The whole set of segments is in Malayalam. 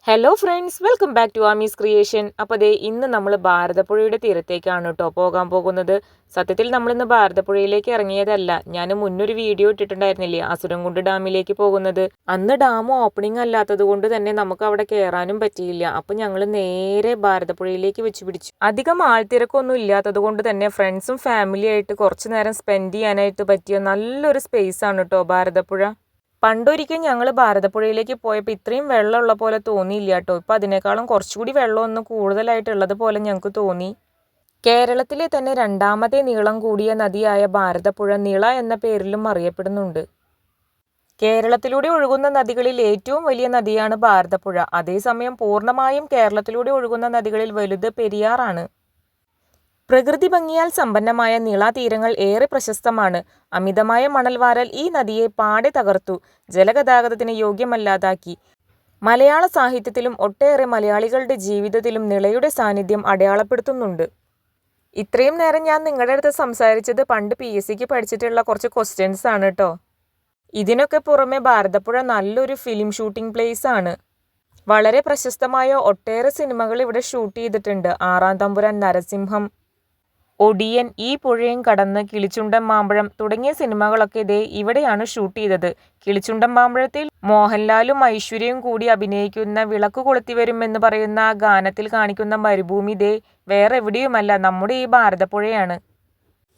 Hello friends, welcome back to Ami's creation. അപ്പോൾ ഇന്ന് നമ്മൾ ഭാരതപ്പുഴയുടെ തീരത്തേക്കാണ് കേട്ടോ പോകാൻ പോകുന്നത്. സത്യത്തിൽ നമ്മളിന്ന് ഭാരതപ്പുഴയിലേക്ക് ഇറങ്ങിയതല്ല. ഞാൻ മുന്നൊരു വീഡിയോ ഇട്ടിട്ടുണ്ടായിരുന്നില്ലേ അസുരൻകുണ്ട് ഡാമിലേക്ക് പോകുന്നത്. അന്ന് ഡാം ഓപ്പണിംഗ് അല്ലാത്തത് കൊണ്ട് തന്നെ നമുക്ക് അവിടെ കയറാനും പറ്റിയില്ല. അപ്പോൾ ഞങ്ങൾ നേരെ ഭാരതപ്പുഴയിലേക്ക് വെച്ച് പിടിച്ചു. അധികം ആൾത്തിരക്കൊന്നും ഇല്ലാത്തത് കൊണ്ട് തന്നെ ഫ്രണ്ട്സും ഫാമിലി ആയിട്ട് കുറച്ച് നേരം സ്പെൻഡ് ചെയ്യാനായിട്ട് പറ്റിയ നല്ലൊരു സ്പേസ് ആണ് കേട്ടോ ഭാരതപ്പുഴ. പണ്ടൊരിക്കൽ ഞങ്ങൾ ഭാരതപ്പുഴയിലേക്ക് പോയപ്പോൾ ഇത്രയും വെള്ളമുള്ള പോലെ തോന്നിയില്ല കേട്ടോ. ഇപ്പം അതിനേക്കാളും കുറച്ചുകൂടി വെള്ളമൊന്നും കൂടുതലായിട്ടുള്ളത് പോലെ ഞങ്ങൾക്ക് തോന്നി. കേരളത്തിലെ തന്നെ രണ്ടാമത്തെ നീളം കൂടിയ നദിയായ ഭാരതപ്പുഴ നിള എന്ന പേരിലും അറിയപ്പെടുന്നുണ്ട്. കേരളത്തിലൂടെ ഒഴുകുന്ന നദികളിൽ ഏറ്റവും വലിയ നദിയാണ് ഭാരതപ്പുഴ. അതേസമയം പൂർണ്ണമായും കേരളത്തിലൂടെ ഒഴുകുന്ന നദികളിൽ വലുത് പെരിയാറാണ്. പ്രകൃതി ഭംഗിയാൽ സമ്പന്നമായ നിള തീരങ്ങൾ ഏറെ പ്രശസ്തമാണ്. അമിതമായ മണൽവാരൽ ഈ നദിയെ പാടെ തകർത്തു ജലഗതാഗതത്തിന് യോഗ്യമല്ലാതാക്കി. മലയാള സാഹിത്യത്തിലും ഒട്ടേറെ മലയാളികളുടെ ജീവിതത്തിലും നിളയുടെ സാന്നിധ്യം അടയാളപ്പെടുത്തുന്നുണ്ട്. ഇത്രയും നേരം ഞാൻ നിങ്ങളുടെ അടുത്ത് സംസാരിച്ചത് പണ്ട് PSCക്ക് പഠിച്ചിട്ടുള്ള കുറച്ച് ക്വസ്റ്റ്യൻസ് ആണ് കേട്ടോ. ഇതിനൊക്കെ പുറമെ ഭാരതപ്പുഴ നല്ലൊരു ഫിലിം ഷൂട്ടിംഗ് പ്ലേസ് ആണ്. വളരെ പ്രശസ്തമായ ഒട്ടേറെ സിനിമകൾ ഇവിടെ ഷൂട്ട് ചെയ്തിട്ടുണ്ട്. ആറാം തമ്പുരാൻ, നരസിംഹം, ഒടിയൻ, ഈ പുഴയും കടന്ന്, കിളിച്ചുണ്ടൻ മാമ്പഴം തുടങ്ങിയ സിനിമകളൊക്കെ ഇവിടെയാണ് ഷൂട്ട് ചെയ്തത്. കിളിച്ചുണ്ടൻ മാമ്പഴത്തിൽ മോഹൻലാലും ഐശ്വര്യയും കൂടി അഭിനയിക്കുന്ന വിളക്ക് കൊളുത്തി വരും എന്ന് പറയുന്ന ആ ഗാനത്തിൽ കാണിക്കുന്ന മരുഭൂമി വേറെ എവിടെയുമല്ല, നമ്മുടെ ഈ ഭാരതപ്പുഴയാണ്.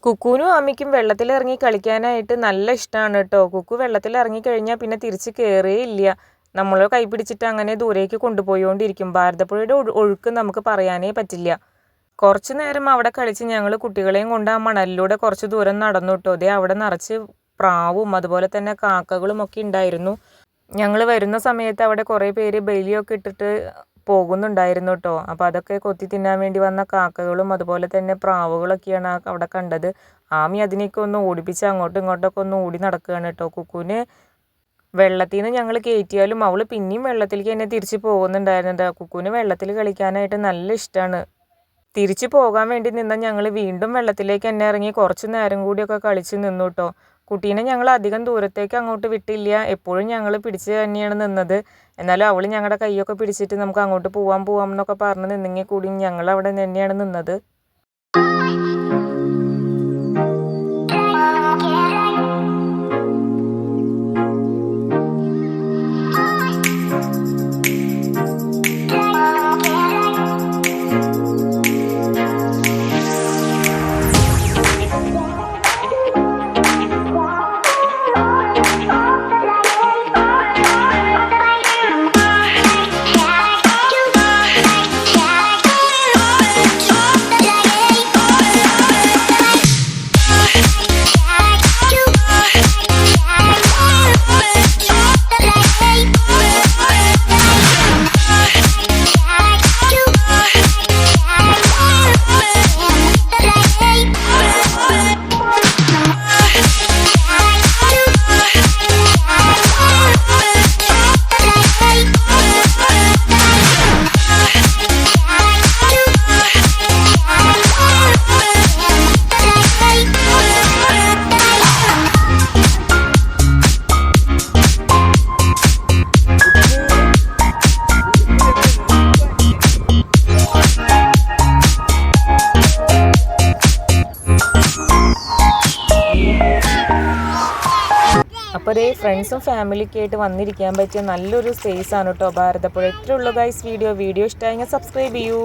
കുക്കുവിനും അമ്മയ്ക്കും വെള്ളത്തിലിറങ്ങി കളിക്കാനായിട്ട് നല്ല ഇഷ്ടമാണ് കേട്ടോ. കുക്കു വെള്ളത്തിലിറങ്ങി കഴിഞ്ഞാൽ പിന്നെ തിരിച്ച് കയറിയില്ല. നമ്മൾ കൈ പിടിച്ചിട്ട് അങ്ങനെ ദൂരേക്ക് കൊണ്ടുപോയിക്കൊണ്ടിരിക്കും. ഭാരതപ്പുഴയുടെ ഒഴുക്ക് നമുക്ക് പറയാനേ പറ്റില്ല. കുറച്ച് നേരം അവിടെ കളിച്ച് ഞങ്ങൾ കുട്ടികളെയും കൊണ്ട് ആ മണലിലൂടെ കുറച്ച് ദൂരം നടന്നു കേട്ടോ. അവിടെ നിറച്ച് പ്രാവും അതുപോലെ തന്നെ കാക്കകളും ഒക്കെ ഉണ്ടായിരുന്നു. ഞങ്ങൾ വരുന്ന സമയത്ത് അവിടെ കുറേ പേര് ബെയിലിയൊക്കെ ഇട്ടിട്ട് പോകുന്നുണ്ടായിരുന്നു കേട്ടോ. അപ്പോൾ അതൊക്കെ കൊത്തി തിന്നാൻ വേണ്ടി വന്ന കാക്കകളും അതുപോലെ തന്നെ പ്രാവുകളൊക്കെയാണ് അവിടെ കണ്ടത്. ആമി അതിനെയൊക്കെ ഒന്ന് ഓടിപ്പിച്ച് അങ്ങോട്ടും ഇങ്ങോട്ടൊക്കെ ഒന്ന് ഓടി നടക്കുകയാണ് കേട്ടോ. കുക്കുവിന് വെള്ളത്തിൽ നിന്ന് ഞങ്ങൾ കയറ്റിയാലും അവൾ പിന്നെയും വെള്ളത്തിലേക്ക് തന്നെ തിരിച്ച് പോകുന്നുണ്ടായിരുന്നത്. കുക്കുവിന് വെള്ളത്തിൽ കളിക്കാനായിട്ട് നല്ല ഇഷ്ടമാണ്. തിരിച്ചു പോകാൻ വേണ്ടി നിന്ന ഞങ്ങൾ വീണ്ടും വെള്ളത്തിലേക്ക് തന്നെ ഇറങ്ങി കുറച്ച് നേരം കൂടിയൊക്കെ കളിച്ച് നിന്നു കേട്ടോ. കുട്ടീനെ ഞങ്ങൾ അധികം ദൂരത്തേക്ക് അങ്ങോട്ട് വിട്ടില്ല. എപ്പോഴും ഞങ്ങൾ പിടിച്ച് തന്നെയാണ് നിന്നത്. എന്നാലും അവൾ ഞങ്ങളുടെ കൈയൊക്കെ പിടിച്ചിട്ട് നമുക്ക് അങ്ങോട്ട് പോവാം എന്നൊക്കെ പറഞ്ഞ് നിന്നെങ്കിൽ കൂടി ഞങ്ങൾ അവിടെ തന്നെയാണ് നിന്നത്. അപ്പോൾ ഫ്രണ്ട്സും ഫാമിലിയൊക്കെ ആയിട്ട് വന്നിരിക്കാൻ പറ്റിയ നല്ലൊരു സ്പേസ് ആണ് കേട്ടോ ഭാരതപ്പുഴ. ഇത്രയേ ഉള്ളൂ ഗൈസ് വീഡിയോ ഇഷ്ടമായെങ്കിൽ സബ്സ്ക്രൈബ് ചെയ്യൂ.